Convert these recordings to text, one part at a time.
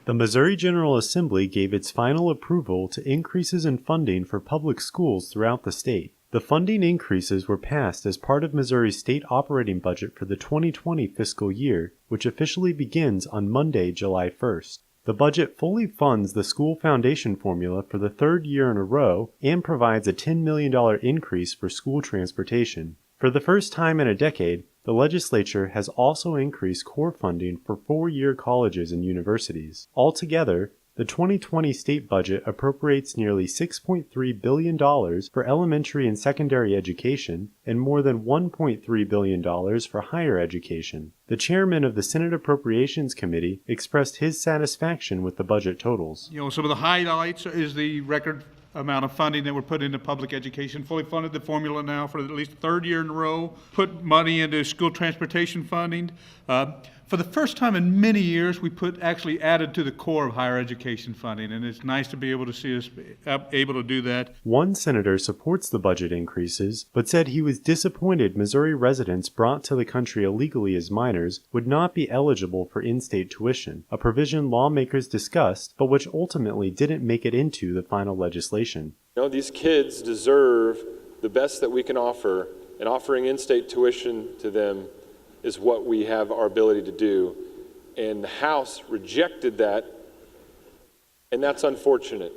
The Missouri General Assembly gave its final approval to increases in funding for public schools throughout the state. The funding increases were passed as part of Missouri's state operating budget for the 2020 fiscal year, which officially begins on Monday, July 1st. The budget fully funds the school foundation formula for the third year in a row and provides a $10 million increase for school transportation. For the first time in a decade, the legislature has also increased core funding for four-year colleges and universities. Altogether, the 2020 state budget appropriates nearly $6.3 billion for elementary and secondary education and more than $1.3 billion for higher education. The chairman of the Senate Appropriations Committee expressed his satisfaction with the budget totals. Some of the highlights is the record amount of funding that we're putting into public education, fully funded the formula now for at least the third year in a row, put money into school transportation funding. For the first time in many years, we actually added to the core of higher education funding, and it's nice to be able to see us able to do that. One senator supports the budget increases, but said he was disappointed Missouri residents brought to the country illegally as minors would not be eligible for in-state tuition, a provision lawmakers discussed, but which ultimately didn't make it into the final legislation. These kids deserve the best that we can offer, and offering in-state tuition to them is what we have our ability to do. And the House rejected that, and that's unfortunate.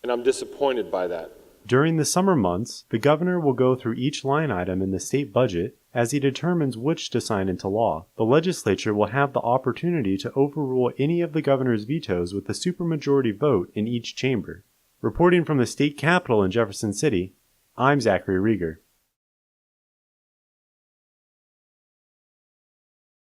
And I'm disappointed by that. During the summer months, the governor will go through each line item in the state budget as he determines which to sign into law. The legislature will have the opportunity to overrule any of the governor's vetoes with a supermajority vote in each chamber. Reporting from the state capitol in Jefferson City, I'm Zachary Rieger.